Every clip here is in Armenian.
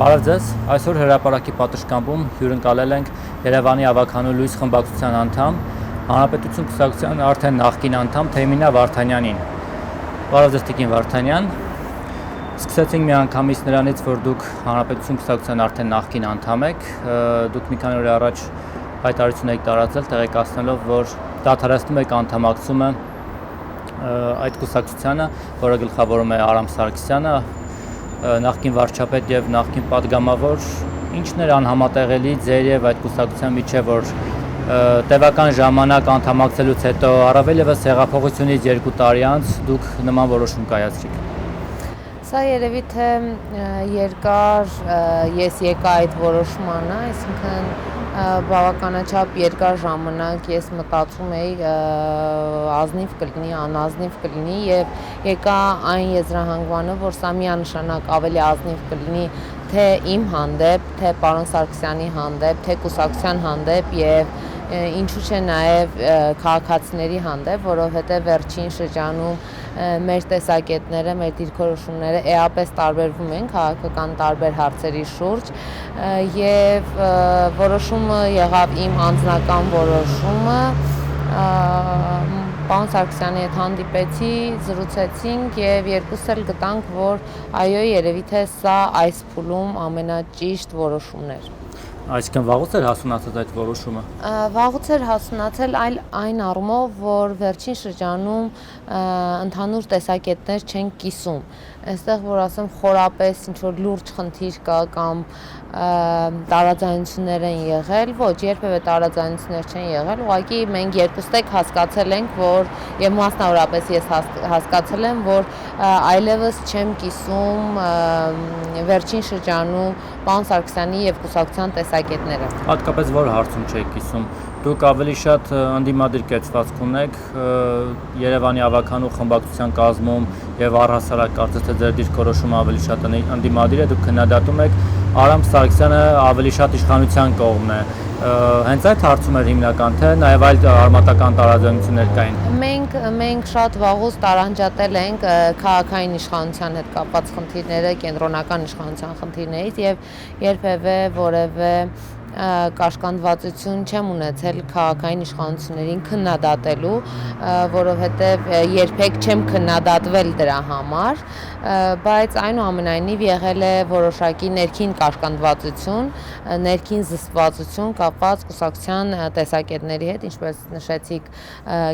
Բարև ձեզ, այսօր հրապարակի պատշգամբում հյուրընկալել ենք Երևանի ավագանու լույս խմբակցության անդամ, Հանրապետություն կուսակցության արդեն նախկին անդամ Թեմինա Վարդանյանին։ Բարև ձեզ Տիկին Վարդանյան, սկսեցինք միանգամից նրանից, որ դուք Հանրապետություն կուսակցության արդեն նախկին անդամ եք, դուք մի քանի օր առաջ հայտարարություն եք տարածել, տեղեկացնելով, որ դադարեցնում եք անդամակցումը այդ կուսակցությանը, որը գլխավորում է Արամ Սարգսյանը, նախկին վարչապետ եւ նախկին падգամավոր, ինչն էր անհամատեղելի ձեր եւ այդ կուսակցության միջեւ, որ տևական ժամանակ անդամակցելուց հետո առավել եւս հեղափոխությունից 2 տարի անց դուք նման որոշում կայացրիք։ Սա երևի թե երկար ես եկա այդ որոշմանը, այսինքն բավականաչափ երկար ժամանակ ես մտածում էի ազնիվ կլինի, անազնիվ կլինի եւ եկա այն եզրահանգմանը, որ սա միանշանակ ավելի ազնիվ կլինի թե իմ հանդեպ, թե պարոն Սարգսյանի հանդեպ, թե կուսակցության հանդեպ եւ ինչու՞ չէ նաեւ քաղաքացիների հանդեպ, որովհետեւ վերջին շրջանում մեր տեսակետները, մեր դիրքորոշումները էապես տարբերվում են քաղաքական տարբեր հարցերի շուրջ եւ որոշումը եղավ իմ անձնական որոշումը պարոն Սարգսյանի հետ հանդիպեցի, զրուցեցինք եւ երկուսս էլ գտանք, որ այո, երևի թե սա այս փուլում ամենաճիշտ որոշումն էր։ Այսինքն վաղուց էր հասունացած այդ որոշումը։ Վաղուց էր հասունացել այն առումով, որ վերջին շրջանում ընդհանուր տեսակետներ չեն կիսում։ Այստեղ որ ասեմ խորապես ինչ որ լուրջ խնդիր կա կամ տարաձայնություններ են եղել, ոչ, երբևէ տարաձայնություններ չեն եղել, ուղղակի մենք երկուստեք հասկացել ենք, որ եւ մասնավորապես ես հասկացել եմ, որ այլևս չեմ կիսում վերջին շրջանում պարոն Սարգսյանի եւ կուսակցության տեսակետները։ Հատկապես որ հարցում չեք կիսում։ Դուք ավելի շատ ընդդիմադիր կեցվածք ունեք Երևանի ավագանու խմբակցության կազմում եւ առհասարակ կարծես թե ձեր դիրքորոշումը ավելի շատ ընդդիմադիր է, դուք քննադատում եք Արամ Սարգսյանը ավելի շատ իշխանության կողմն է։ Հենց այդ հարցում էր հիմնական, թե նաեւ այլ արմատական տարաձայնություններ կային։ Մենք շատ վաղուց տարանջատել ենք քաղաքային իշխանության հետ կապված խնդիրները, կենտրոնական իշխանության խնդիրներից եւ երբևէ որևէ կաշկանդվածություն չեմ ունեցել քաղաքային իշխանություններին քննադատելու, որովհետև երբեք չեմ քննադատվել դրա համար, բայց այնուամենայնիվ եղել է որոշակի ներքին կաշկանդվածություն, ներքին զսպվածություն կապված կուսակցության տեսակետների հետ, ինչպես նշեցիք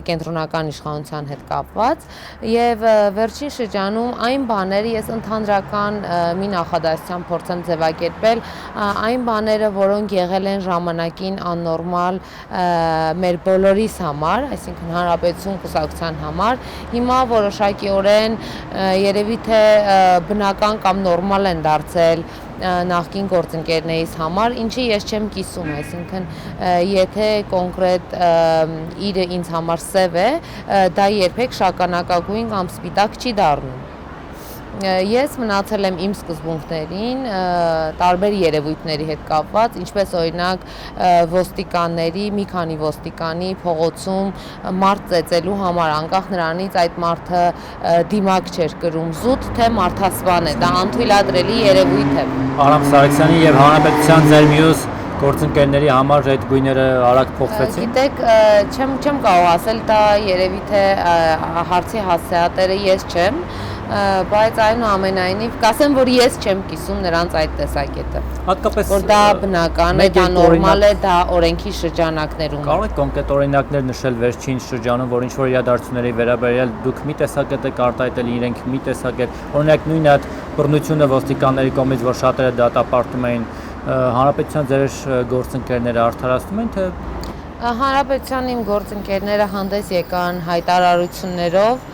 կենտրոնական իշխանության հետ կապված, եւ վերջին շրջանում այն բաները ես ընդհանրական մի նախադասությամբ փորձեմ ձևակերպել, այն բաները, որոնք եղել են ժամանակին աննորմալ մեր բոլորիս համար, այսինքն հանրապետություն կուսակցության համար, հիմա որոշակիորեն երևի թե բնական կամ նորմալ են դարձել նախկին գործընկերներից համար, ինչի ես չեմ կիսում, այսինքն եթե կոնկրետ իրը ինձ համար սև է, դա երբեք շագանակագույն կամ սպիտակ չի դառնում։ Ես մնացել եմ իմ սկզբունքներին, տարբեր երևույթների հետ կապված, ինչպես օրինակ ոստիկանների, մի քանի ոստիկանի փողոցում մարդ ծեծելու համար, անկախ նրանից այդ մարդը դիմակ չէր կրում զուտ, թե մարդասպան է, դա անթույլատրելի երևույթ է։ Արամ Սարգսյանի եւ Հանրապետության ձեր մյուս գործընկերների համար այդ գույները արագ փոխվեցին։ Գիտեք, չեմ կարող ասել, դա երևի թե հարցի հասցեատերը ես չեմ, բայց այնուամենայնիվ կասեմ, որ ես չեմ կիսում նրանց այդ տեսակետը։ Հատկապես որ դա բնական է, դա նորմալ է, դա օրենքի շրջանակներում։ Կարող եք կոնկրետ օրինակներ նշել վերջին շրջանում, որ ինչ-որ իրադարձությունների վերաբերյալ դուք մի տեսակետ եք արտահայտել, իրենք մի տեսակետ, օրինակ նույն այդ բռնությունը ոստիկանների կողմից, որ շատերը դատապարտում էին, Հանրապետության ձեր գործընկերները արդարացնում են, թե Հանրապետության իմ գործընկերները հանդես եկան հայտարարություններով,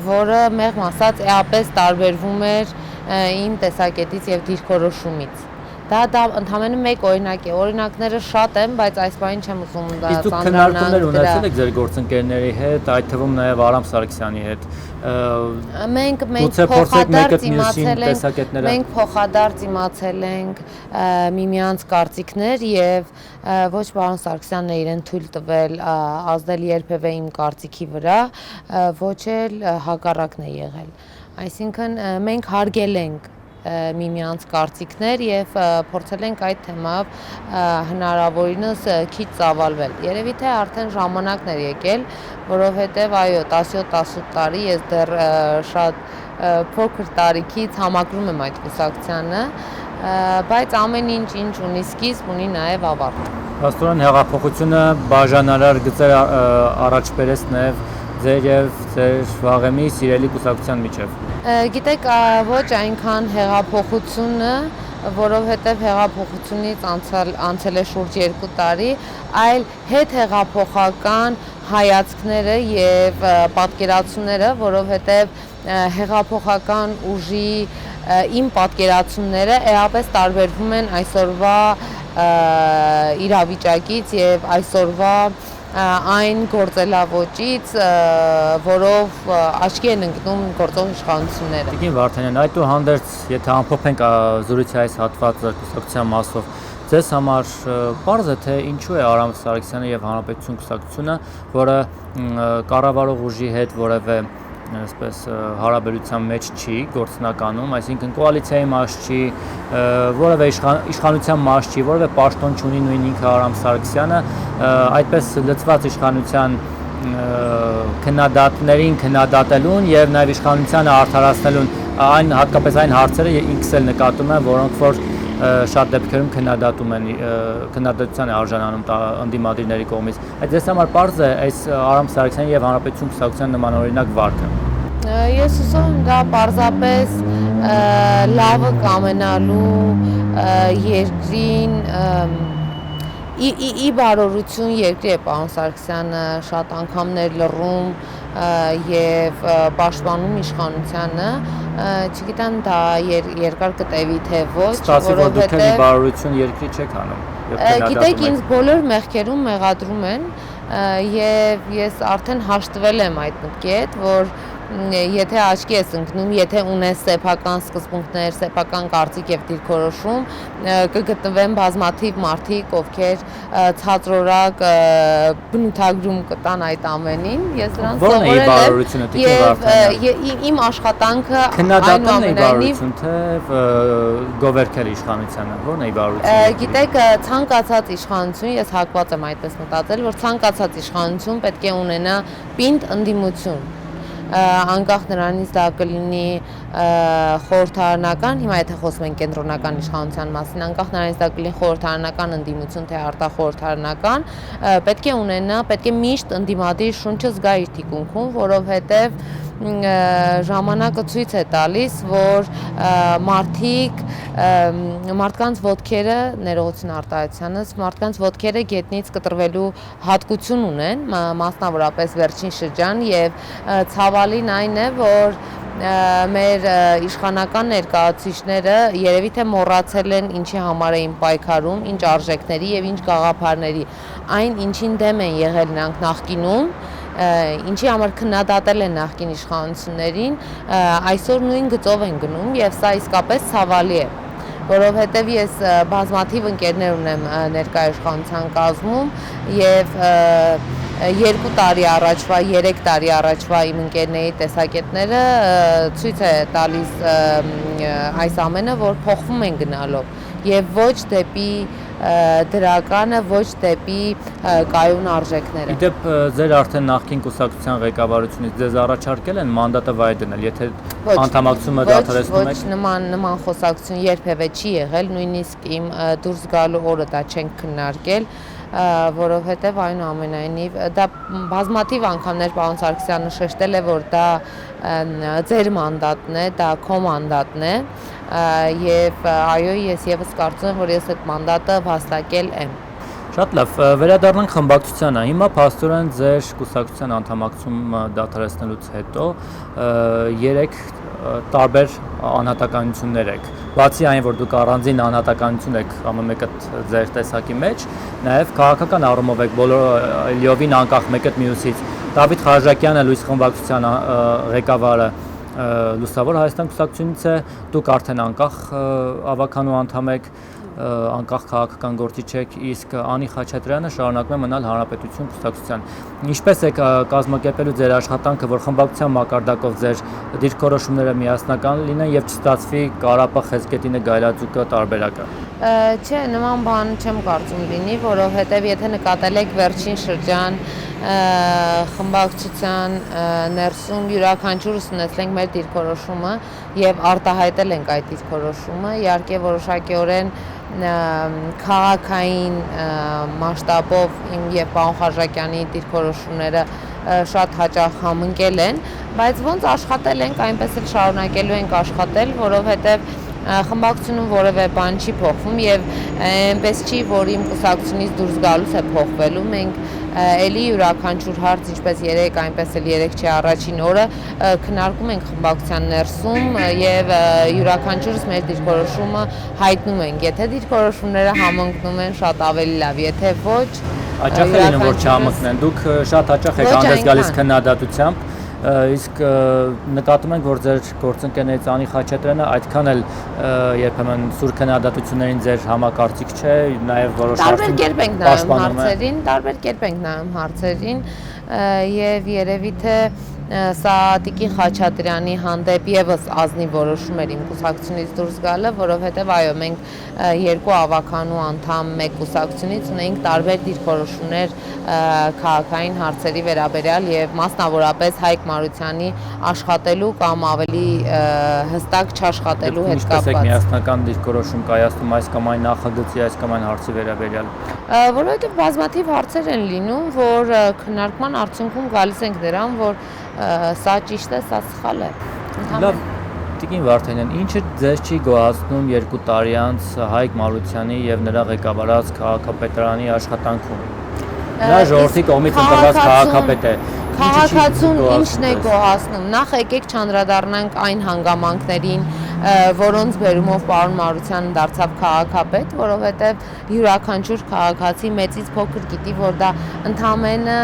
որը մեղմ ասած էապես տարբերվում էր իմ տեսակետից եւ դիրքորոշումից։ Դա ընդամենը մեկ օրինակ է, օրինակները շատ են, բայց այս բանին չեմ ուզում դա Իսկ դուք քննարկումներ ունեցել եք ձեր գործընկերների հետ, այդ թվում նաեւ Արամ Սարգսյանի հետ։ Մենք փոխադարձ իմացել ենք միմյանց կարծիքներ եւ ոչ պարոն Սարգսյանն է իրեն թույլ տվել ազդել երբևէ իմ կարծիքի վրա, ոչ էլ հակառակն է եղել։ Այսինքն մենք հարգել ենք միմյանց կարծիքներ եւ փորձել ենք այդ թեմայով հնարավորինս քիչ ծավալվել։ Երևի թե արդեն ժամանակն էր եկել, որովհետեւ այո, 17-18 տարի ես դեռ շատ փոքր տարիքից համակրում եմ այդ կուսակցությանը, բայց ամեն ինչ ունի սկիզբ, ունի նաեւ ավարտ։ Աստորեն հեղափոխությունը բաժանարար գծեր առաջ բերեց նաև ձեր եւ ձեր վաղեմի սիրելի կուսակցության միջև։ Գիտեք, ոչ այնքան հեղափոխությունը, որովհետև հեղափոխությունից անցել է շուրջ 2 տարի, այլ հետհեղափոխական հայացքները եւ պատկերացումները, որովհետև հեղափոխական ուժի իմ պատկերացումները էապես տարբերվում են այսօրվա իրավիճակից եւ այսօրվա այն գործելավոճից, որով աչքի են ընկնում գործող իշխանությունները։ Տիկին Վարդանյան, այդուհանդերձ, եթե ամփոփենք զրույցի այս հատվածը կուսակցության մասով, ձեզ համար պարզ է թե ինչու է Արամ Սարգսյանը եւ Հանրապետություն կուսակցությունը, որը կառավարող ուժի հետ որևէ այսպես հարաբերության մեջ չի գործնականում, այսինքն կոալիցիայի մաս չի, որևէ իշխանության մաս չի, որևէ պաշտոն չունի նույն ինքը Արամ Սարգսյանը, այդպես լծված իշխանության քննադատներին քննադատելուն եւ նաեւ իշխանությանը արդարացնելուն այն հատկապես այն հարցերը ինքս էլ նկատում եմ, որոնք որ շատ դեպքերում քննադատության է արժանանում ընդդիմադիրների կողմից։ Այդ ձեզ համար պարզ է այս Արամ Սարգսյանի եւ Հանրապետություն կուսակցության նմանօրինակ վարքը։ Ես հուսում եմ դա պարզապես լավը կամենալու երկրին ի բարօրություն երկրի է պարոն Սարգսյանը շատ անգամներ լռում եւ պաշտպանում իշխանությանը, չգիտեմ դա երկար կտևի թե ոչ, որովհետեւ ի բարօրություն երկրի չեք անում։ Գիտեք, ինձ բոլոր մեղքերում մեղադրում են եւ ես արդեն հաշտվել եմ այդ մտքի հետ, որ եթե աչքի ես ընկնում, եթե ունես սեփական սկզբունքներ, սեփական կարծիք եւ դիրքորոշում, կգտնվեն բազմաթիվ մարդիկ, ովքեր ցածրորակ բնութագրում կտան այդ ամենին։ Ես դրանց սովորել եմ եւ իմ աշխատանքը քննադատն է բարօրություն, թե գովերքել իշխանությանը, ո՞րն է բարօրությունը։ Գիտեք, ցանկացած իշխանություն, ես հակված եմ այդպես մտածել, որ ցանկացած իշխանություն պետք է ունենա պինդ ընդդիմություն, անկախ նրանից դա կլինի խորհրդարանական, հիմա եթե խոսում ենք կենտրոնական իշխանության մասին, անկախ նրանից դա կլինի խորհրդարանական ընդդիմություն, թե արտախորհրդարանական, պետք է միշտ ընդդիմադիր շունչը զգա իր թիկունքում, որովհետև ժամանակը ցույց է տալիս, որ մարդկանց ոտքերը, ներողություն արտահայտությանս, մարդկանց ոտքերը գետնից կտրվելու հատկություն ունեն, մասնավորապես վերջին շրջան, եւ ցավալին այն է, որ մեր իշխանական ներկայացուցիչները երևի թե մոռացել են ինչի համար էին պայքարում, ինչ արժեքների եւ ինչ գաղափարների, այն ինչին դեմ են եղել նրանք նախկինում, ինչի համար քննադատել են նախկին իշխանություններին, այսօր նույն գծով են գնում եւ սա իսկապես ցավալի է, որովհետեւ ես բազմաթիվ ընկերներ ունեմ ներկայ իշխանության կազմում եւ 2 տարի առաջվա, 3 տարի առաջվա իմ ընկերների տեսակետները ցույց է տալիս այս ամենը, որ փոխվում են գնալով եւ ոչ դեպի դրականը, ոչ դեպի կայուն արժեքները։ Իդեպ ձեր արդեն նախկին կուսակցության ղեկավարությունից ձեզ առաջարկել են մանդատը վայ դնել, եթե անդամակցումը դադարեցնում եք։ Ոչ, նման խոսակցություն երբևէ չի եղել, նույնիսկ իմ դուրս գալու օրը դա չենք քննարկել, որովհետև այնուամենայնիվ դա բազմաթիվ անգամներ պարոն Սարգսյանը շեշտել է, որ դա ձեր մանդատն է, դա քո մանդատն է, եւ այո, ես եւս կարծում եմ, որ ես այդ մանդատը վաստակել եմ։ Շատ լավ, վերադառնանք խմբակցությանը։ Հիմա փաստորեն ձեր կուսակցության անդամակցումը դադարեցնելուց հետո 3 տարբեր անհատականություններ եք։ Բացի այն, որ դուք առանձին անհատականություն եք ամեն-մեկը ձեր տեսակի մեջ, նաև քաղաքական առումով եք բոլորովին անկախ մեկը մյուսից։ Դավիթ Խարժակյանը լույս խմբակցության ղեկավարը Լուսավոր Հայաստան կուսակցությունից է, դուք արդեն անկախ ավականու անդամ եք, անկախ քաղաքական գործիչ եք, իսկ Անի Խաչատրյանը շարունակում է մնալ Հանրապետություն կուսակցության։ Ինչպես է կազմակերպելու ձեր աշխատանքը, որ խմբակցության մակարդակով ձեր դիրքորոշումները միասնական լինեն եւ չստացվի Ղարաբաղ հեզգետինը գայլաձուկը տարբերակը։ Չէ, նման բան չեմ կարծում լինի, որովհետև եթե նկատել եք վերջին շրջան խմբակցության ներսում յուրաքանչյուրս ունեցել ենք մեր դիրքորոշումը եւ արտահայտել ենք այդ դիրքորոշումը, իհարկե որոշակիորեն քաղաքային մասշտաբով իմ եւ պարոն Խարժակյանի դիրքորոշումները շատ հաճախ համընկել են, բայց ոնց աշխատել ենք, այնպես էլ շարունակելու ենք աշխատել, որովհետեւ խմբակցությունում որևէ բան չի փոխվում եւ այնպես չի, որ իմ կուսակցությունից դուրս գալուց է փոխվելու։ Մենք էլի յուրաքանչյուր հարց, ինչպես երեք, այնպես էլ երեք չի առաջին օրը քննարկում ենք խմբակցության ներսում եւ յուրաքանչյուրս մեր դիրքորոշումը հայտնում ենք։ Եթե դիրքորոշումները համընկնում են, շատ ավելի լավ, եթե ոչ, հաճախ է լինում, որ չհամընկնեն։ Դուք շատ հաճախ եք հանդես գալիս քննադատությամբ, իսկ նկատում ենք, որ ձեր գործընկերներից Անի Խաչատրյանը այդքան էլ երբեմն սուր քննադատություններին ձեր համակարծիք չէ, նաև որոշ տարբեր կերպ ենք նայում հարցերին եւ երևի թե սա Տիկին Խաչատրյանի հանդեպ եւս ազնիվ որոշում էր իմ կուսակցությունից դուրս գալը, որովհետեւ այո, մենք երկու ավականու անդամ մեկ կուսակցությունից ունեինք տարբեր դիրքորոշումներ քաղաքային հարցերի վերաբերյալ եւ մասնավորապես Հայկ Մարությանի աշխատելու կամ ավելի հստակ չաշխատելու հետ կապված։ Ինչպես եք միասնական դիրքորոշում կայացնում այս կամ այն նախագծի, այս կամ այն հարցի վերաբերյալ։ Որովհետեւ բազմաթիվ հարցեր են լինում, որ քննարկման արդյունքում գալիս ենք դրան, որ սա ճիշտ է, սա սխալ է։ Լավ, Տիկին Վարդանյան, ինչը ձեզ չի գոհացնում 2 տարի անց Հայկ Մարությանի եւ նրա ղեկավարած քաղաքապետարանի աշխատանքում։ Նա ժողովրդի կողմից ընտրված քաղաքապետ է։ Քաղաքացուն ինչն է գոհացնում։ Նախ եկեք չանդրադառնանք այն հանգամանքներին, որոնց բերումով պարոն Մարությանը դարձավ քաղաքապետ, որովհետև յուրաքանչյուր քաղաքացի մեծից փոքր գիտի, որ դա ընդամենը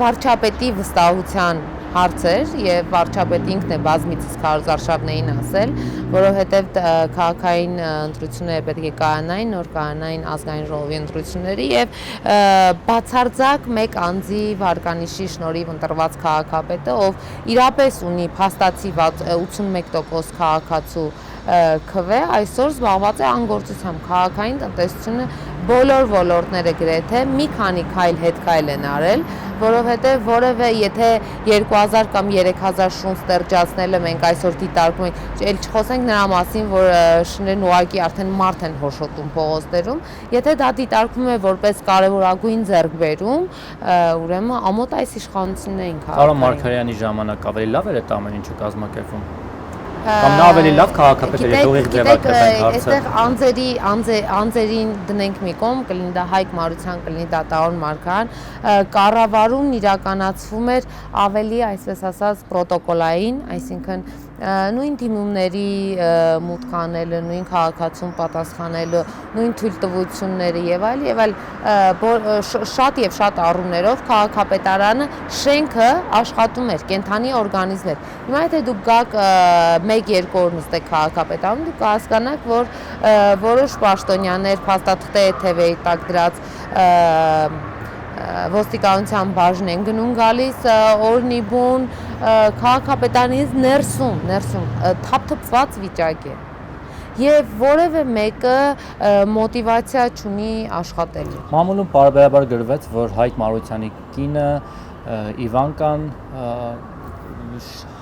վարչապետի վստահության հարց էր եւ վարչապետը ինքն է բազմիցս Քարոզարշավներին ասել, որովհետեւ քաղաքային ընտրությունները պետք է կայանային, նոր կայանային ազգային ժողովի ընտրությունների եւ բացարձակ մեկ անձի վարկանիշի շնորհիվ ընտրված քաղաքապետը, ով իրապես ունի փաստացի 81% քաղաքացու քվե, այսօր զբաղված է անգործությամբ քաղաքային տնտեսությունը բոլոր ոլորտները գրեթե մի քանի քայլ հետ քայլ են արել, որովհետև որևէ եթե 2000 կամ 3000 շուն ստերջացնելը մենք այսօր դիտարկում ենք, էլ չխոսենք նրա մասին, որ շներն ուղղակի արդեն մարդ են հոշոտում փողոցներում, եթե դա դիտարկվում է որպես կարևորագույն ձեռքբերում, ուրեմն ամոթ այս իշխանությունն էին քաղաքային։ Պարոն Մարգարյանի ժամանակ ավելի լավ էր այդ ամեն ինչը կազմակերպվում։ Կամ նա ավելի լավ քաղաքապետ էր, ուղիղ ձևակերպենք հարցը։ Այստեղ անձերին դնենք մի կողմ, կլինի դա Հայկ Մարության, կլինի դա Տարոն Մարգարյան, կառավարումն իրականացվում էր ավելի, այսպես ասած, պրոտոկոլային, այսինքն նույն դիմումների մուտք անելը, նույն քաղաքացուն պատասխանելը, նույն թույլտվությունները եւ այլ շատ առումներով քաղաքապետարանը շենքը աշխատում էր, կենթանի օրգանիզմ էր։ Հիմա եթե դուք գաք 1-2 օր նստեք քաղաքապետարանում, դուք կհասկանաք, որ որոշ պաշտոնյաներ փաստաթղթե TV-ի տակ դրած ոստիկանության բաժին են գնում գալիս օրնի բուն քաղաքապետարանից ներսում թափթփված վիճակ է եւ որևէ մեկը մոտիվացիա չունի աշխատելու։ Մամուլում բարբերաբար գրվեց, որ Հայկ Մարությանի կինը Իվանկան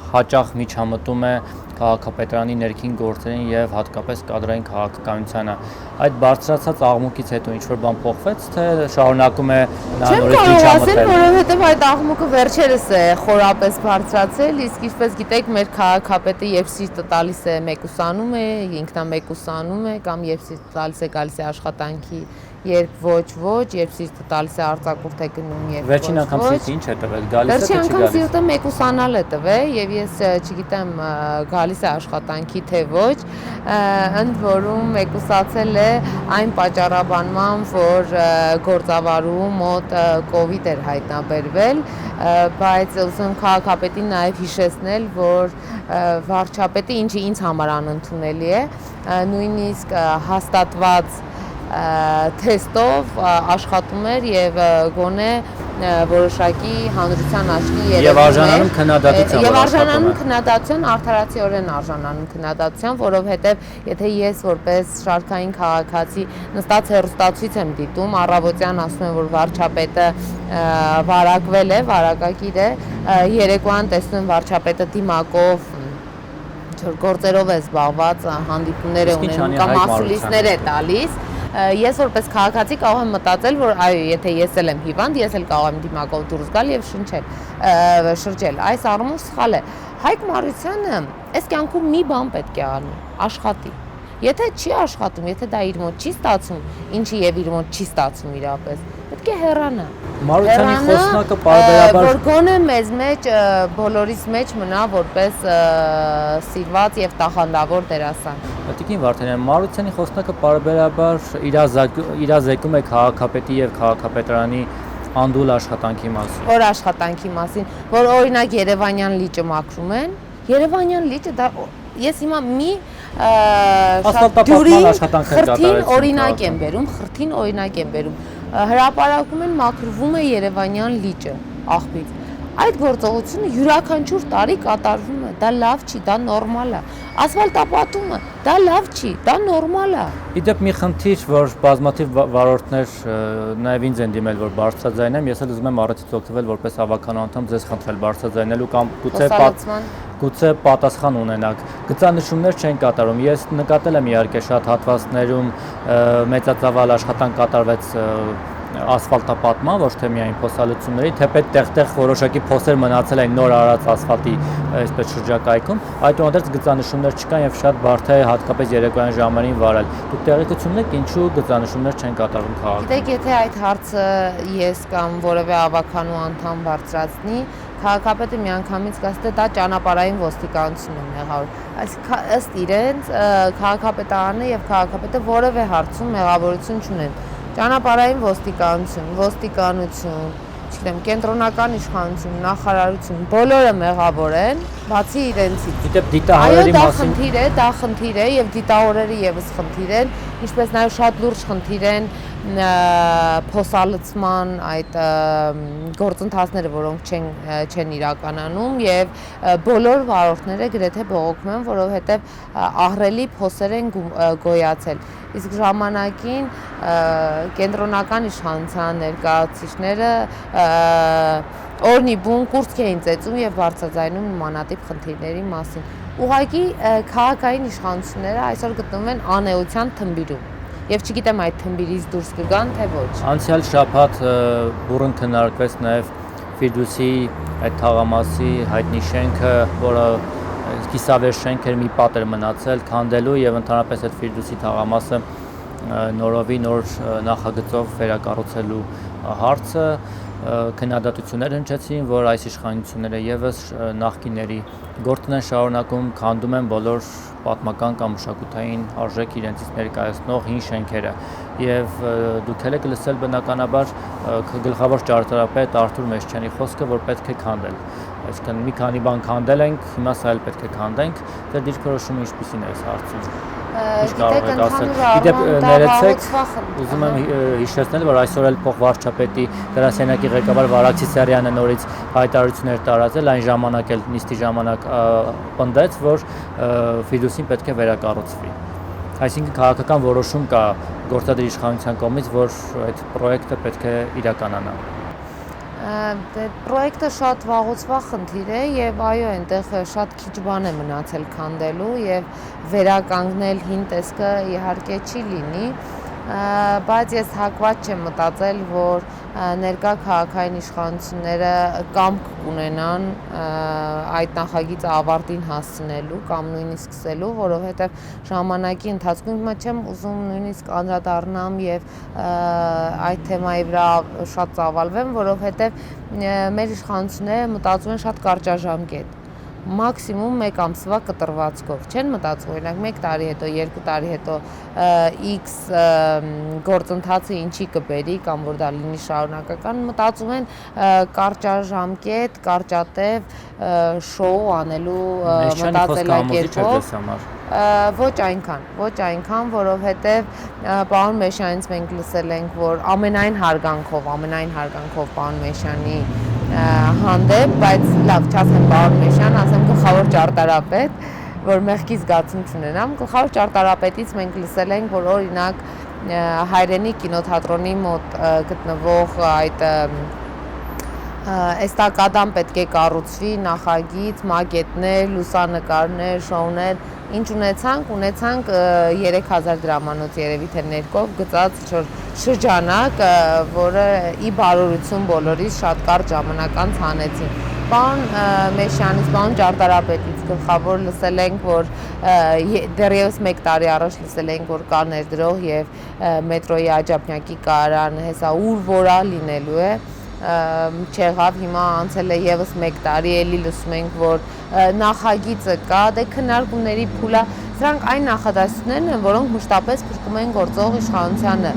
հաճախ միջամտում է քաղաքապետարանի ներքին գործերին եւ հատկապես կադրային քաղաքականությանը։ Այդ բարձրացած աղմուկից հետո ինչ-որ բան փոխվեց, թե շարունակում է նա նորից միջամտել։ Որովհետեւ այդ աղմուկը վերջերս է խորապես բարձրացել, իսկ ինչպես գիտեք, մեր քաղաքապետը երբ սիրտը տալիս է մեկուսանում է, ինքնամեկուսանում է կամ երբ սիրտը տալիս է գալիս է աշխատանքի երբ ոչ, երբ սիրտը տալիս է արձակուրդ է գնում, երբ Վերջին անգամ սիրտը ինչ է տվել, գալիս է Վերջին թե չի անգամ գալիս։ սիրտը մեկուսանալ է տվել եւ ես չգիտեմ գալիս է աշխատանքի թե ոչ, ընդ որում մեկուսացել է այն պատճառաբանմամբ, որ գործավարու մոտ կովիդ էր հայտնաբերվել, բայց ուզում քաղաքապետին նաեւ հիշեցնել, որ վարչապետը, ինչը ինձ համար անընդունելի է, նույնիսկ հաստատված թեստով աշխատում էր եւ գոնե որոշակի հանրության աչքի Եվ երևում արժանանում քննադատության, եւ որ արժանանում աշխատում է։ քննադատության, արդարացիորեն արժանանում քննադատության, որովհետեւ եթե ես որպես շարքային քաղաքացի նստած հեռուստացույց եմ դիտում, առավոտյան ասում են, որ վարչապետը վարակվել է, վարակագիր է, երեկոյան տեսնում եմ վարչապետը դիմակով գործերով է զբաղված, հանդիպումներ է Իսկ ինչ ունենում անի կամ Հայկ մասուլիսներ է տալիս, ես որպես քաղաքացի կարող եմ մտածել, որ այո, եթե ես էլ եմ հիվանդ, ես էլ կարող եմ դիմակով դուրս գալ եւ շրջել։ Այս առումով սխալ է։ Հայկ Մարությանը այս կյանքում մի բան պետք է անի, աշխատի։ Եթե չի աշխատում, եթե դա իր մոտ չի ստացվում, ինչի եւ իր մոտ չի ստացվում իրապես, պետք է հեռանա։ Մարությանի խոսնակը պարբերաբար որ գոնե մեզ մեջ բոլորիս մեջ մնա որպես սիրված եւ տաղանդավոր դերասան։ Տիկին Վարդանյան, Մարությանի խոսնակը պարբերաբար իրազեկում է քաղաքապետի եւ քաղաքապետարանի անդուլ աշխատանքի մասին։ Որ աշխատանքի մասին, որ օրինակ Երևանյան լիճը մաքրում են, Երևանյան լիճը դա ես հիմա մի Ասֆալտապատման աշխատանք են կատարել։ օրինակ եմ բերում, խրթին օրինակ եմ բերում։ Հրապարակում են մաքրվում է Երևանյան լիճը աղբից։ Այդ գործողությունը յուրաքանչյուր տարի կատարվում է, դա լավ չի, դա նորմալ է։ Ասֆալտապատումը, դա լավ չի, դա նորմալ է։ Իդեպ մի խնդիր, որ բազմաթիվ վարորդներ նաև ինձ են դիմել, որ բարձրաձայնեմ, ես էլ ուզում եմ առիթից օգտվել որպես հավաքանու անդամ ձեզ խնդրել բարձրաձայնելու կամ գուցե պատասխան ունենաք։ Գծանշումներ չեն կատարում։ Ես նկատել եմ իհարկե շատ հատվածներում մեծածավալ աշխատանք կատարվեց ասֆալտապատման, ոչ թե միայն փոսալցումների, թեպետ տեղ-տեղ որոշակի փոսեր մնացել են նոր արած ասֆալտի այսպես շրջակայքում, այդուհանդերձ գծանշումներ չկան եւ շատ բարդ է հատկապես երեկոյան ժամերին վարել։ Դուք տեղեկություն ունեք ինչու գծանշումներ չեն կատարվում քաղաքում։ Գիտեք, եթե այդ հարցը ես կամ որևէ ավականու անդամ բարձրացնի, քաղաքապետը միանգամից կասի, դա ճանապարհային ոստիկանություն է մեղավոր։ Այսինքն ըստ իրենց քաղաքապետարանը եւ քաղաքապետը որևէ հարցում մեղավորություն չունեն։ Ճանապարհային ոստիկանություն, չգիտեմ, կենտրոնական իշխանություն, նախարարություն, բոլորը մեղավոր են, բացի իրենցից։ Դիտեք դիտահարերի մասին։ Այո, դա խնդիր է եւ դիտահարերը եւս խնդիր են, ինչպես նաեւ շատ լուրջ խնդիր են փոսալցման այդ գործընթացները, որոնք չեն իրականանում եւ բոլոր վարորդները գրեթե բողոքում են, որովհետեւ ահռելի փոսեր են գոյացել։ Իսկ ժամանակին կենտրոնական իշխանության ներկայացուցիչները օրնի բուն կուրծք էին ծեծում եւ բարձրաձայնում նմանատիպ խնդիրների մասին։ Ուղղակի քաղաքային իշխանությունները այսօր գտնվում են անէության թմբիրում։ Եվ չգիտեմ այդ թմբիրից դուրս կգան թե ոչ։ Անցյալ շաբաթ բուրըն քննարկվեց նաև Ֆիրդուսի այդ թաղամասի հայտնի շենքը, որը կիսավեր շենք էր, մի պատ էր մնացել քանդելու եւ ընդհանրապես այդ Ֆիրդուսի թաղամասը նոր նախագծով վերակառուցելու հարցը քննադատություններ հնչեցին, որ այս իշխանությունները եւս նախկինների գործն են շարունակում, քանդում են բոլոր պատմական կամ մշակութային արժեք իրենցից ներկայացնող հին շենքերը եւ դուք եք լսել բնականաբար գլխավոր ճարտարապետ Արթուր Մեշչյանի խոսքը, որ պետք է քանդել։ Այսինքն մի քանի բան քանդել ենք, հիմա սա էլ պետք է քանդենք։ Ձեր դիրքորոշումը ինչպիսին է այս հարցում։ Ինչ կարող եք ասել։ Իդեպ ներեցեք, ուզում եմ հիշեցնել, որ այսօր էլ փոխվարչապետի գրասենյակի ղեկավար Վարակցի Սարյանը նորից հայտարարություններ տարածել, այն ժամանակ էլ նիստի ժամանակ պնդեց, որ Ֆիրդուսին պետք է վերակառուցվի։ Այսինքն քաղաքական որոշում կա գործադիր իշխանության կողմից, որ այդ պրոյեկտը պետք է իրականանա։ Պրոյեկտը շատ վաղուց խնդիր է եւ այո, այնտեղ շատ քիչ բան է մնացել քանդելու եւ վերականգնել հին տեսքը իհարկե չի լինի, բայց ես հակված չեմ մտածել, որ ներկա քաղաքային իշխանությունները կամք կունենան այդ նախագիծը ավարտին հասցնելու կամ նույնիսկ սկսելու, որովհետև ժամանակի ընթացքում հիմա չեմ ուզում նույնիսկ անդրադառնամ եւ այդ թեմայի վրա շատ ծավալվեմ, որովհետև մեր իշխանությունները մտածում են շատ կարճաժամկետ մաքսիմում 1 ամսվա կտրվածքով չեն մտածում, օրինակ 1 տարի հետո, 2 տարի հետո X գործընթացը ինչի կբերի կամ որ դա լինի շարունակական, մտածում են կարճաժամկետ, կարճատև շոու անելու մտածելակերպով։ Ոչ այնքան, որովհետև պարոն Մեշյանից մենք լսել ենք, որ ամենայն հարգանքով պարոն Մեշյանի հանդեպ, բայց լավ, չասեմ պարոն Մեշյան, ասեմ գլխավոր ճարտարապետ, որ մեղքի զգացում չունենամ, գլխավոր ճարտարապետից մենք լսել ենք, որ օրինակ հայրենի կինոթատրոնի մոտ գտնվող այդ էստակադան պետք է կառուցվի նախագիծ, մակետներ, լուսանկարներ, շոուներ, ինչ ունեցանք 3000 դրամանոց երևի թե ներկով գծած շրջանակ, որը ի բարօրություն բոլորիս շատ կարճ ժամանակ անց հանեցին։ Պարոն Մեշյանից, պարոն ճարտարապետից գլխավոր լսել ենք, որ դեռևս 1 տարի առաջ լսել ենք, որ կա ներդրող եւ մետրոյի Աջափնյակի կայարանը հեսա ուր որա լինելու է, չեղավ, հիմա անցել է եւս 1 տարի, էլի լսում ենք, որ նախագիծը կա, դե քննարկումների փուլա, սրանք այն նախադասություններն են, որոնք մշտապես փրկում են գործող իշխանությանը,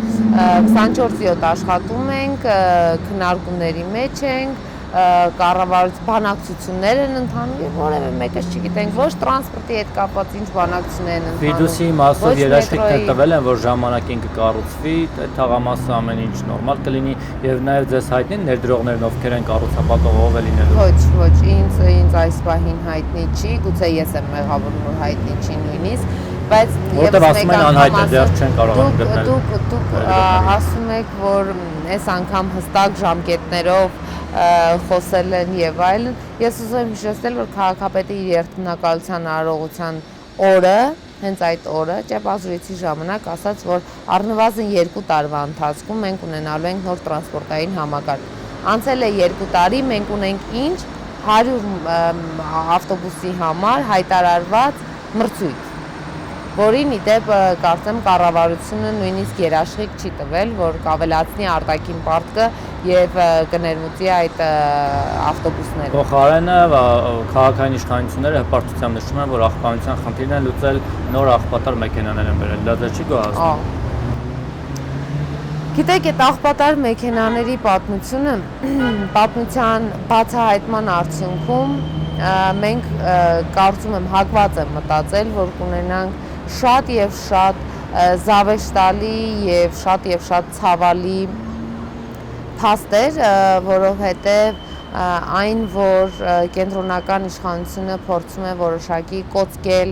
24/7 աշխատում ենք, քննարկումների մեջ ենք, բանակցություններ են ընթանում եւ որևէ մեկը չգիտենք, ոչ տրանսպորտի հետ կապված ինչ բանակցություններ են ընթանում։ Ֆիդուսի մասով երաշխիքներ տվել են, որ ժամանակին կկառուցվի, թաղամասը ամեն ինչ նորմալ կլինի եւ նաեւ ձեզ հայտնի ներդրողներն ովքեր են կառուցապատող ով է լինելու։ Ոչ, ինձ այս պահին հայտնի չի, գուցե ես եմ մեղավորում, որ հայտնի չի նույնիսկ, բայց որտեղ ասում են անհայտ է, դեռ չեն կարողանում գտնել։ Դուք ասում եք, որ այս անգամ հստակ ժամկետներով խոսել են եւ այլն, ես ուզում եմ հիշեցնել, որ քաղաքապետը իր երթմնակալության արարողության օրը, հենց այդ օրը, ճեպազրույցի ժամանակ ասաց, որ առնվազն 2 տարվա ընթացքում մենք ունենալու ենք նոր տրանսպորտային համակարգ։ Անցել է 2 տարի, մենք ունենք ինչ 100 ավտոբուսի համար հայտարարված մրցույթ, որին ի դեպ կարծեմ կառավարությունը նույնիսկ երաշխիք չի տվել, որ կավելացնի արտաքին պարտքը եւ կներմուծի այդ ավտոբուսները։ Փոխարենը քաղաքային իշխանությունները հպարտությամբ նշում են, որ աղբանության խնդիրն է լուծել, նոր աղբատար մեքենաներ են բերել, դա դեռ չի գոհացնում։ Գիտեք, այդ աղբատար մեքենաների պատմության բացահայտման արդյունքում մենք կարծում եմ հակված եմ մտածել, որ կունենանք շատ եւ շատ զավեշտալի եւ շատ ցավալի փաստեր, որովհետեւ այն, որ կենտրոնական իշխանությունը փորձում է որոշակի կոծկել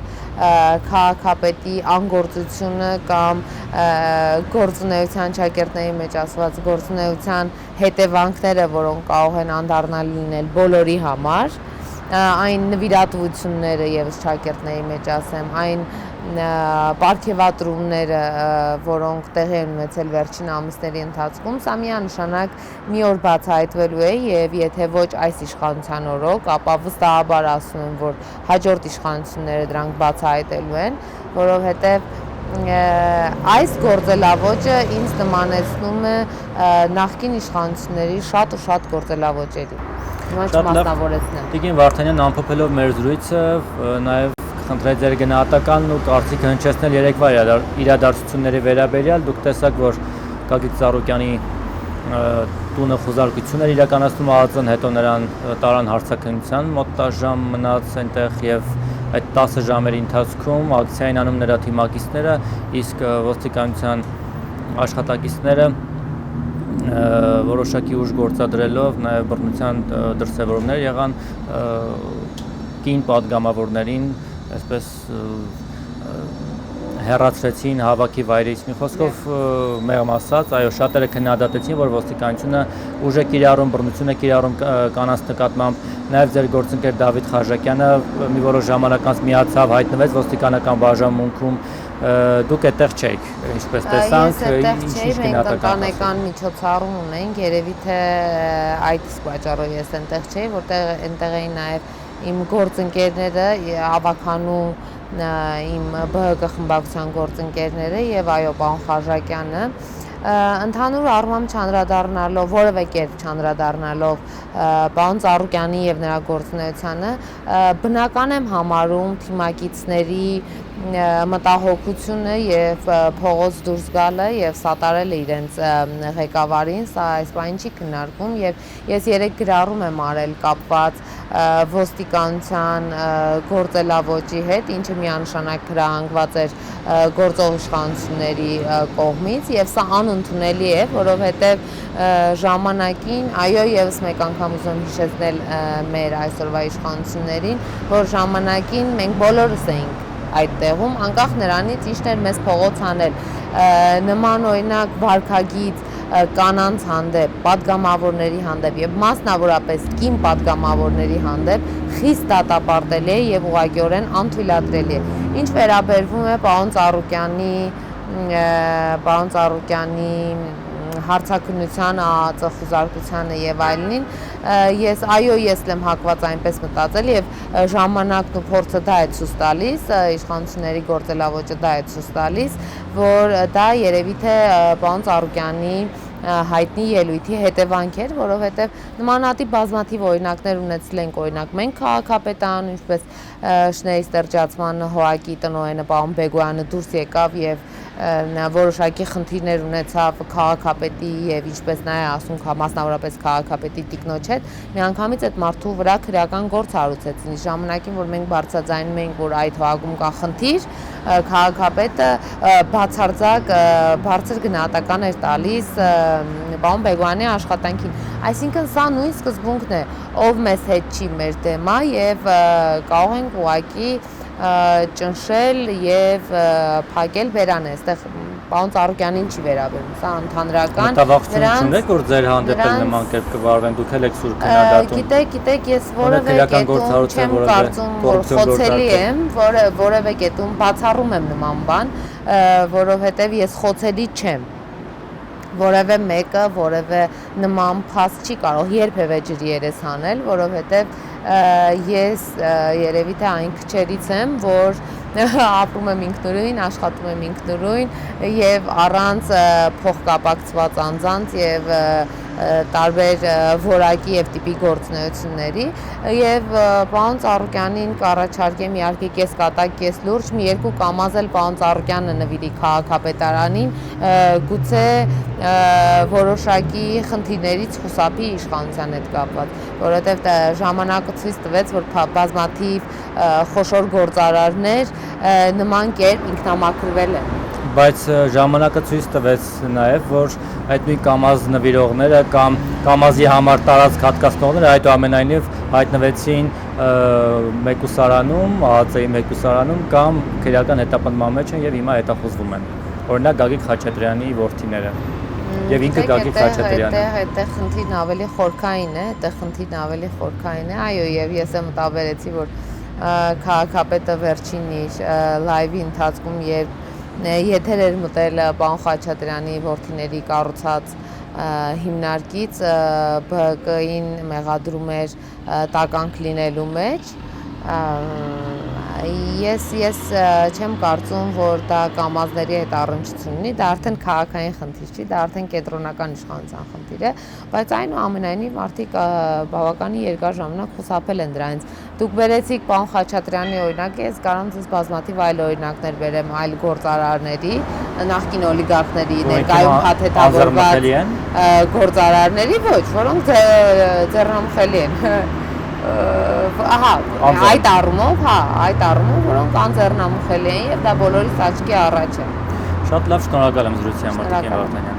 քաղաքապետի անգործությունը կամ գործունեության ճակերտների մեջ ասված գործունեության հետևանքները, որոնք կարող են անդառնալ լինել բոլորի համար, այն նվիրատվությունները եւս ճակերտների մեջ ասեմ, այն պարգևատրումները, որոնք տեղի են ունեցել վերջին ամիսների ընթացքում, սա միանշանակ մի օր բացահայտվելու է եւ եթե ոչ այս իշխանության օրոք, ապա վստահաբար ասում եմ, որ հաջորդ իշխանությունները դրանք բացահայտելու են, որովհետեւ այս գործելավոճը ինձ նմանեցնում է նախկին իշխանությունների շատ ու շատ գործելավոճերի։ Հիմա չմասնավորեցնեմ։ Տիկին Վարդանյան, ամփոփելով մեր զրույցը, նաեւ խնդրել ձեր գնահատականն ու կարծիքը հնչեցնել երեկվա իրադարձությունների վերաբերյալ, դուք տեսաք, որ Գագիկ Ծառուկյանի տունը խուզարկություն էր իրականացնում ԱԱԾ-ն, հետո նրան տարան հարցաքննության, մոտ 10 ժամ մնաց այնտեղ եւ այդ 10 ժամերի ընթացքում ակցիային անում նրա թիմակիցները, իսկ ոստիկանության աշխատակիցները որոշակի ուժ գործադրելով նաև բռնության դրսևորումներ եղան կին պատգամավորներին, այսպես հեռացրեցին հավաքի վայրից, մի խոսքով մեղմ ասած, այո, շատերը քննադատեցին, որ ոստիկանությունը ուժ է կիրառում, բռնություն է կիրառում կանանց նկատմամբ, նաև ձեր գործընկեր Դավիթ Խաչակյանը մի որոշ ժամանակ անց միացավ, հայտնվեց ոստիկանական բաժանմունքում, դուք այդտեղ չեք, ինչպես տեսանք, ինչ գնահատական ընտանեկան միջոցառում ունենք, երևի թե այդ իսկ պատճառով ես այնտեղ չէի, որտեղ այնտեղ էին նաև իմ գործընկերները, ավականու իմ ԲՀԿ խմբակցության գործընկերները եւ այո, պարոն Խարժակյանը, ընդհանուր առմամբ չանդրադառնալով, որևէ կերպ չանդրադառնալով պարոն Ծառուկյանի եւ նրա գործունեությանը, բնական եմ համարում թիմակիցների մտահոգությունը եւ փողոց դուրս գալը եւ սատարելը իրենց ղեկավարին, սա այս բանը չի քննարկվում եւ ես երեք գրառում եմ արել կապված ոստիկանության գործելավոճի հետ, ինչը միանշանակ հրահանգված էր գործող իշխանությունների կողմից եւ սա անընդունելի է, որովհետեւ ժամանակին, այո, եւս մեկ անգամ ուզում հիշեցնել մեր այսօրվա իշխանություններին, որ ժամանակին մենք բոլորս էինք այդ տեղում, անկախ նրանից ինչն էր մեզ փողոց անել, նման օրինակ վարքագիծ կանանց հանդեպ, պատգամավորների հանդեպ եւ մասնավորապես կին պատգամավորների հանդեպ խիստ դատապարտելի է եւ ուղղակիորեն անթույլատրելի է։ Ինչ վերաբերվում է պարոն Ծառուկյանի հարցաքննությանը, ծխուզարկությանը եւ այլնին, ես եմ հակված այնպես մտածել եւ ժամանակն ու փորձը դա է ցույց տալիս, իշխանությունների գործելավոճը դա է ցույց տալիս, որ դա երևի թե պարոն Ծառուկյանի հայտնի ելույթի հետևանք էր, որովհետև նմանատիպ բազմաթիվ օրինակներ ունեցել ենք, օրինակ մենք քաղաքապետան, ինչպես շների ստեղծման հոակի տնօրենը պարոն Բեգոյանը դուրս եկավ եւ որոշակի խնդիրներ ունեցավ քաղաքապետի եւ ինչպես նա է ասում, մասնավորապես քաղաքապետի տիկնոջ հետ, միանգամից այդ մարդու վրա քրեական գործ հարուցեցին։ Ժամանակին, որ մենք բարձրաձայնում էինք, որ այդ հողում կա խնդիր, քաղաքապետը բացարձակ բարձր գնահատական էր տալիս պարոն Բեգոյանի աշխատանքին։ Այսինքն սա նույն սկզբունքն է, ով մեզ հետ չի, մեր դեմա եւ կարող ենք ուղղակի ճնշել եւ փակել բերանը, այստեղ պարոն Ծառուկյանին չի վերաբերում, սա ընդհանրական մտավախություն չունեք, որ ձեր հանդեպ էլ նման կերպ կվարվեն, դուք էլ եք սուր քննադատում։ Գիտեք, ես որևէ կետում չեմ կարծում, որ խոցելի եմ, որևէ կետում բացառում եմ նման բան, որովհետեւ ես խոցելի չեմ։ Որևէ մեկը, որևէ նման փաստ չի կարող երբևէ ջրի երես հանել, որովհետև ես երևի թե այն քչերից եմ, որ ապրում եմ ինքնուրույն, աշխատում եմ ինքնուրույն եւ առանց փոխկապակցված անձանց եւ տարբեր որակի եւ տիպի գործունեությունների եւ պարոն Ծառուկյանին կառաջարկեմ իհարկե կես կատակ, կես լուրջ, մի երկու կամազ էլ պարոն Ծառուկյանը նվիրի քաղաքապետարանին, գուցե որոշակի խնդիրներից խուսափի իշխանության հետ կապված, որովհետեւ ժամանակը ցույց տվեց, որ բազմաթիվ խոշոր գործարարներ նման կերպ ինքնամաքրվել են։ Բայց ժամանակը ցույց տվեց նաև, որ այդ նույն կամազ նվիրողները կամ կամազի համար տարածք հատկացնողները այդուամենայնիվ հայտնվեցին մեկուսարանում, ԱԱԾ-ի մեկուսարանում կամ քրեական հետապնդման մեջ են եւ հիմա հետախուզվում են։ Օրինակ Գագիկ Խաչատրյանի որդիները եւ ինքը Գագիկ Խաչատրյանը։ Այդտեղ խնդիրն ավելի խորքային է, այո, եւ ես եմ մտաբերեցի, որ քաղաքապետը վերջին իր լայվի ընթացքում երբ եթեր էր մտել պարոն Խաչատրյանի որդիների կառուցած հիմնարկից ԲՀԿ-ին մեղադրում էր տականք լինելու մեջ, ես չեմ կարծում, որ դա կամազների հետ առնչություն ունի, դա արդեն քաղաքային խնդիր չի, դա արդեն կենտրոնական իշխանության խնդիր է, բայց այնուամենայնիվ մարդիկ բավականին երկար ժամանակ խուսափել են դրանից։ Դուք բերեցիք պարոն Խաչատրյանի օրինակը, ես կարող եմ բազմաթիվ այլ օրինակներ բերեմ այլ գործարարների, նախկին օլիգարխների, ներկայում փաթեթավորված գործարարների, ոչ, որոնք ձեռնամխելի են։ Այդ առումով, որոնք անձեռնամխելի են եւ դա բոլորիս աչքի առաջ է։ Շատ լավ, շնորհակալ եմ զրույցի համար, Տիկին Վարդանյան։